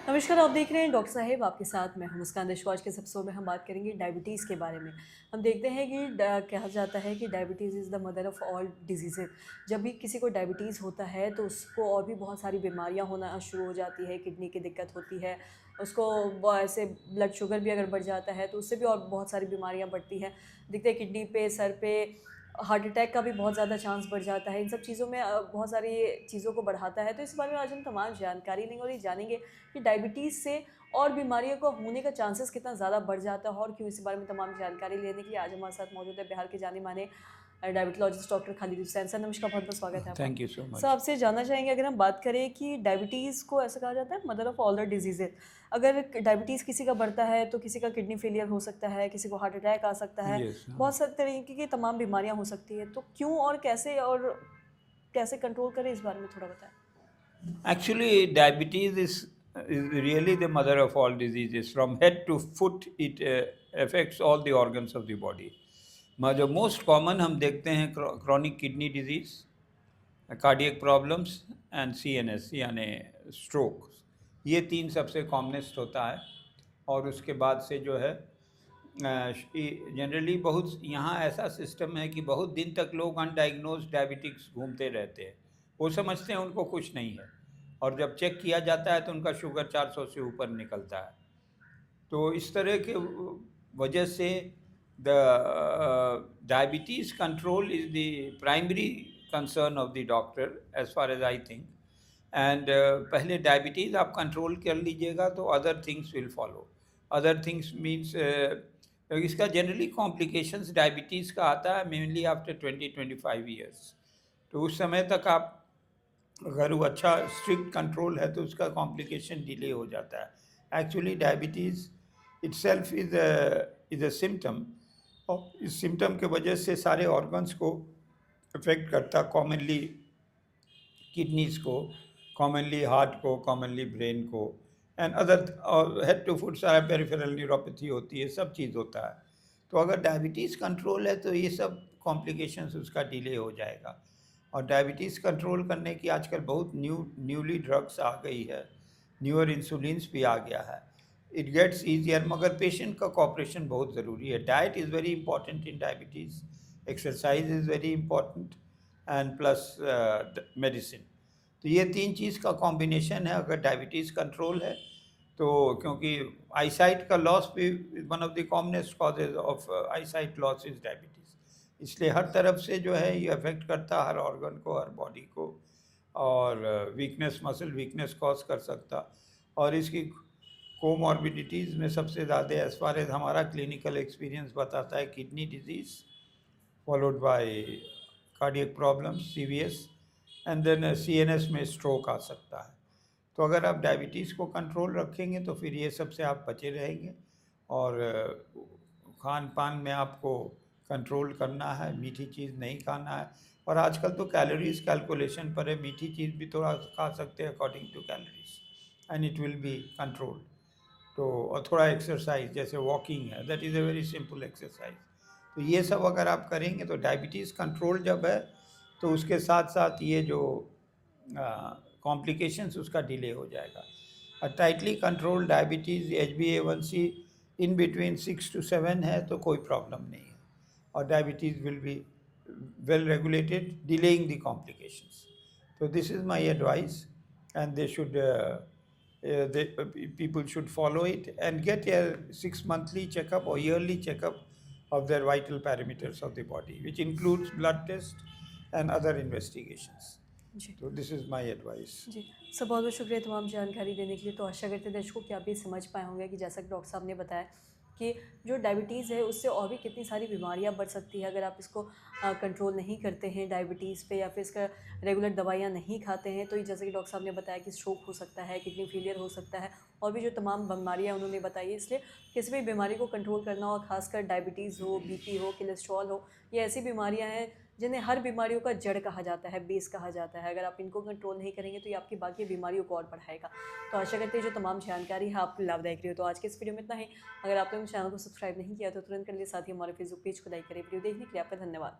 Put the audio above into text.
नमस्कार, आप देख रहे हैं डॉक्टर साहेब आपके साथ मैं हूं मुस्कान दशवाज के एपिसोड में हम बात करेंगे डायबिटीज़ के बारे में। हम देखते हैं कि कहा जाता है कि diabetes is the mother of all diseases. जब भी किसी को डायबिटीज़ होता है तो उसको और भी बहुत सारी बीमारियां होना शुरू हो जाती है, किडनी की दिक्कत होती है, उसको ऐसे ब्लड शुगर भी अगर बढ़ जाता है तो उससे भी और बहुत सारी बीमारियां बढ़ती हैं। देखते हैं किडनी पे, सर पे, हार्ट अटैक का भी बहुत ज़्यादा चांस बढ़ जाता है। इन सब चीज़ों में बहुत सारी चीज़ों को बढ़ाता है। तो इस बारे में आज हम तमाम जानकारी लेंगे और ये जानेंगे कि डायबिटीज़ से और बीमारियों को होने का चांसेस कितना ज़्यादा बढ़ जाता है और क्यों। इस बारे में तमाम जानकारी लेने के लिए आज हमारे साथ मौजूद है बिहार के जाने-माने diabetologist doctor Khalid Hussain sir. नमस्कार, बहुत-बहुत स्वागत है आपका। Thank you so sir, much. आपसे जानना चाहेंगे, अगर हम बात करें कि डायबिटीज़ को ऐसा कहा जाता है mother of all the diseases. अगर डायबिटीज़ किसी का बढ़ता है तो किसी का किडनी फेलियर हो सकता है, किसी को हार्ट अटैक आ सकता है, यस, हाँ। बहुत सारे तरीके की तमाम बीमारियाँ हो सकती हैं। तो क्यों और कैसे कंट्रोल करें, इस बारे में थोड़ा बताएँ? Actually, diabetes is really the mother of all diseases. From head to foot, it affects all the organs of the body. जो मोस्ट कॉमन हम देखते हैं chronic kidney disease, cardiac problems and CNS यानी स्ट्रोक। ये तीन सबसे commonest होता है। और उसके बाद से जो है जनरली बहुत यहाँ ऐसा सिस्टम है कि बहुत दिन तक लोग अनडाइग्नोज डायबिटिक्स घूमते रहते हैं। वो समझते हैं उनको कुछ नहीं है, और जब चेक किया जाता है तो उनका शुगर 400 से ऊपर निकलता है। तो इस तरह के वजह से the diabetes control is the primary concern of the doctor as far as I think. And पहले डायबिटीज़ आप कंट्रोल कर लीजिएगा तो other things will follow. Other things means इसका जनरली कॉम्प्लिकेशंस डायबिटीज़ का आता है मेनली आफ्टर 20-25 ईयर्स। तो उस समय तक आप, अगर वो अच्छा स्ट्रिक्ट कंट्रोल है तो उसका कॉम्प्लिकेशन डिले हो जाता है। Actually diabetes itself is a symptom, और इस सिम्टम के वजह से सारे ऑर्गन्स को अफेक्ट करता, कॉमनली किडनीज को, कॉमनली हार्ट को, कॉमनली ब्रेन को, and other head to foot सारा पेरिफेरल न्यूरोपैथी होती है, सब चीज़ होता है। तो अगर डायबिटीज़ कंट्रोल है तो ये सब कॉम्प्लिकेशंस उसका डिले हो जाएगा। और डायबिटीज़ कंट्रोल करने की आजकल बहुत न्यूली ड्रग्स आ गई है, न्यूअर इंसुलिन्स भी आ गया है। इट गेट्स ईजियर, मगर पेशेंट का कॉपरेशन बहुत ज़रूरी है। Diet is very important in diabetes, exercise is very important, and plus medicine. तो ये तीन चीज़ का कॉम्बिनेशन है अगर डायबिटीज़ कंट्रोल है तो। क्योंकि आईसाइट का लॉस भी one of the commonest causes of eyesight loss is diabetes. इसलिए हर तरफ से जो है ये अफेक्ट करता, हर ऑर्गन को, हर बॉडी को, और वीकनेस, मसल वीकनेस कॉज कर सकता। और इसकी कोमॉर्बिडिटीज़ में सबसे ज़्यादा एज फार एज हमारा क्लिनिकल एक्सपीरियंस बताता है, kidney disease followed by cardiac problems CVS, and then CNS में स्ट्रोक आ सकता है। तो अगर आप डायबिटीज़ को कंट्रोल रखेंगे तो फिर ये सब से आप बचे रहेंगे। और खान पान में आपको कंट्रोल करना है, मीठी चीज़ नहीं खाना है। और आजकल तो कैलोरीज कैलकुलेशन पर है, मीठी चीज़ भी थोड़ा खा सकते हैं according to calories, and it will be control. तो और थोड़ा एक्सरसाइज जैसे वॉकिंग है, that is a very simple exercise. तो ये सब अगर आप करेंगे तो डायबिटीज़ कंट्रोल जब है तो उसके साथ साथ ये जो कॉम्प्लिकेशंस उसका डिले हो जाएगा। Tightly control diabetes HbA1c in between 6 to 7 है तो कोई प्रॉब्लम नहीं है, और diabetes will be well regulated, delaying the complications. तो this is my advice, and they should people should follow it and get a 6 monthly checkup or yearly checkup of their vital parameters of the body, which includes blood test and other investigations. जी। So this is my advice. जी। Sir, बहुत-बहुत शुक्रिया तमाम जानकारी देने के लिए। तो आशा करते हैं दर्शकों कि आप भी समझ पाए होंगे कि जैसा कि डॉक्टर साहब ने बताया कि जो डायबिटीज़ है उससे और भी कितनी सारी बीमारियाँ बढ़ सकती है अगर आप इसको कंट्रोल नहीं करते हैं डायबिटीज़ पे, या फिर इसका रेगुलर दवाइयाँ नहीं खाते हैं। तो ये जैसे कि डॉक्टर साहब ने बताया कि स्ट्रोक हो सकता है, किडनी फेलियर हो सकता है, और भी जो तमाम बीमारियाँ उन्होंने बताई है। इसलिए किसी भी बीमारी को कंट्रोल करना हो, ख़ासकर डायबिटीज़ हो, बीपी हो, कोलेस्ट्रॉल हो, ये ऐसी बीमारियाँ हैं जिन्हें हर बीमारियों का जड़ कहा जाता है, बेस कहा जाता है। अगर आप इनको कंट्रोल नहीं करेंगे तो ये आपकी बाकी बीमारियों को और बढ़ाएगा। तो आशा करते हैं जो तमाम जानकारी है आपको लाभदायक रही हो। तो आज के इस वीडियो में इतना ही। अगर आपने मेरे चैनल को सब्सक्राइब नहीं किया तो तुरंत कर लीजिए, साथ ही हमारे फेसबुक पेज को लाइक करें। वीडियो देखने के लिए आपका धन्यवाद।